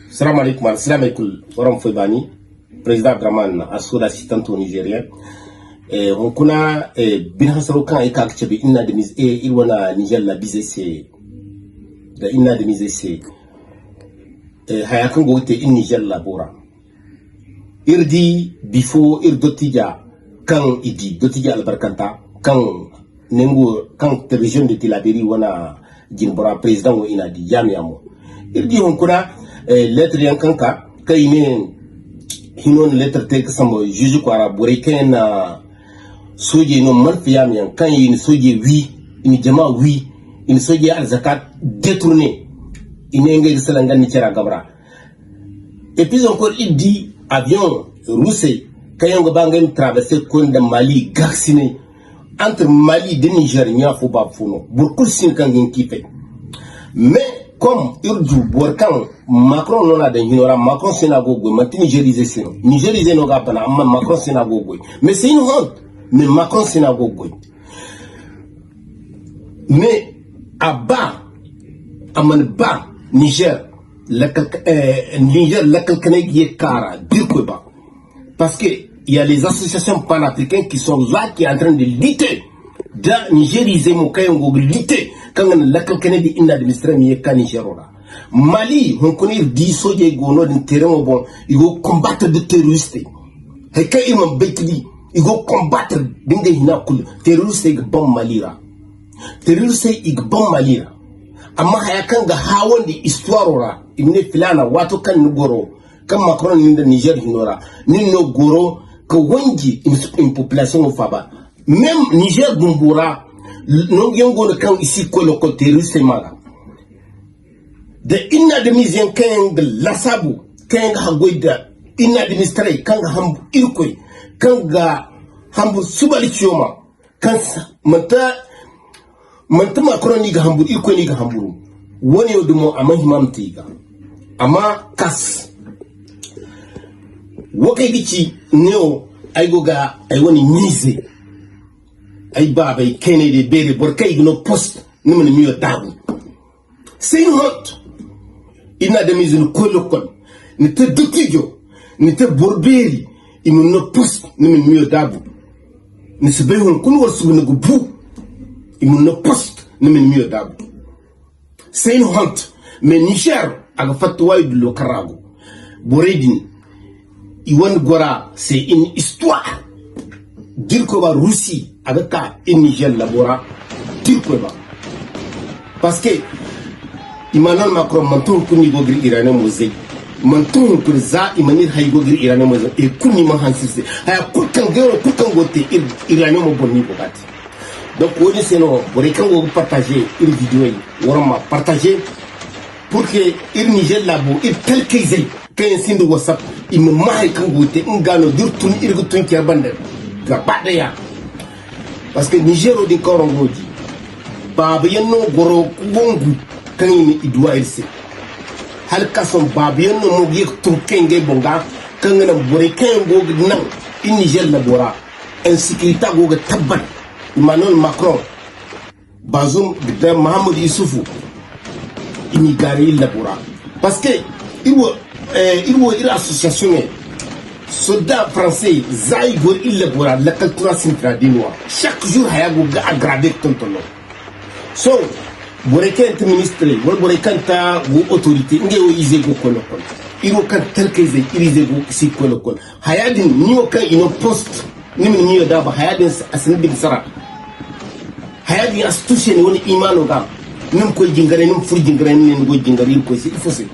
Salam alaikum, salam alaikum, Waram Foibani, président Draman, associé assistant au Nigérien. On connaît bien Sarokan et Kakchebi, inna de mise et Ilwana Niger la bizesse, de inna de mise Hayakan gote in Niger la bora. Irdi before Irdotija, quand idi, Dotija al-Barkanta, quand Nengo, quand télévision de Tilaberi wana Jinbora, président ou inadi, Yamiamo. Irdi on connaît lettre yankanka kayine hinon lettre tek sambo juju kwara boreken soje no manfiyam yan kan yin soje wi ini jama wi ini soje al zakat détourné ini ngé salanga ni tira gabra. Et puis encore il dit avion russe kayango bangen traverser konda Mali gaxine entre Mali et Niger nya fo ba funo burkul sin kan ngin kife. Mais comme Urdu, Borkan, Macron non a d'ignorant, Macron synagogue, maintenant Nigérisé c'est non. Nigérisé non gapana, Macron synagogue. Mais c'est une honte, mais Macron synagogue. Mais à bas, à man bas, Niger, Niger, la qui est cara, dire que bas. Parce que il y a les associations panafricaines qui sont là, qui sont en train de lutter. Da Nigérisé mon kayango lutter. Quand la Kennedy in administré mi Nigerora. Mali, on connaît 10 soldats gono d'un terrain bon, ils vont combattre des terroristes. Et quand ils m'ont bétli, ils vont combattre des hinakul, terroristes et bon malira. Terroristes et bon malira. Amma hayakanga hawan di histoire ora, imne filana wato kan ngoro, comme Macron ni de Niger hinora, ni no goro que wanji une population faba. Même Niger Gumbura non yongo le camp ici que le côté russe mala de inadmisien kang lasabu kang hagoida inadministré kang hambu irkoy kang hambu subali chioma kansa manta Macron ni ga hambu irkoy ni ga hambu woni odumo amahimamtiga ama kas wokai dici neo aygoga ay woni mise ay baba ay kene de bere borkay no poste ni mon mieux dabu c'est une honte il n'a de mise no kolokon ni te dutijo ni te borberi il no poste ni mon mieux dabu ni se be hon kun worsu no go bu il no poste ni mon mieux dabu c'est une honte mais Niger aga fatwa du lo karago boredin iwan gora c'est une histoire dire que la Russie avec un Niger labora dire que parce que Emmanuel Macron manton kuni gogri iranais mosé manton que za imanir hay gogri iranais mosé et kuni man hansiste hay kukan gero kukan gote iranais mo bonni bogati donc on c'est non borekan go partager une vidéo yi warama partager pour que il Niger labo il tel que zay quand sindu WhatsApp il me mahay kan gote ngano dirtun irgutun ki bande gabadaya parce que Niger o di korongo di baba yenno goro bongu kanini idwa irse hal kason baba yenno mo yek turkenge bonga kangana bore kengo nan in Niger la bora insécurité go tabban Emmanuel Macron Bazoum de Mohamed Issoufou ini gari la bora parce que il y a association soldats français zaïgor il bora la culture centradinois chaque jour hayago ga aggraver tontono so boreken ministre wal boreken ta go autorité ngewo izego kono kono iro kan telkeze irizego si kono kono hayadin niyo kan ino post nimin niyo da ba hayadin asin bin sara hayadin astuce ne woni imano ga nim ko jingare nim fur jingare nim go jingare ko si ifose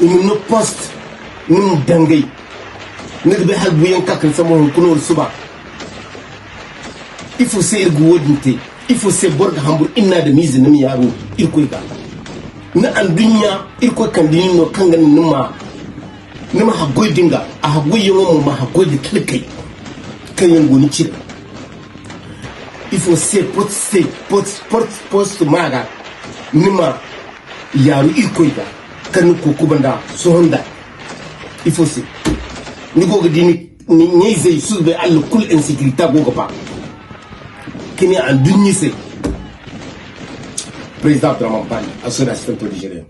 no post nim dangay nagbe hal bu yan kakal sama kunor suba il faut ser godinte il faut se borga hambur inna da mizi nim yaro irko ga na an dunya irko kan dinno kangan nima hagoy dinga a hagoy yomo ma hagoy de kalkai kan yan goni ci il faut se post maga nima yaro irko ga kan ko kubanda so honda il faut se ni goga dini ni zai sulbe Allah kul insécurité goga ba kini an dunyi se président Draman Bani association politique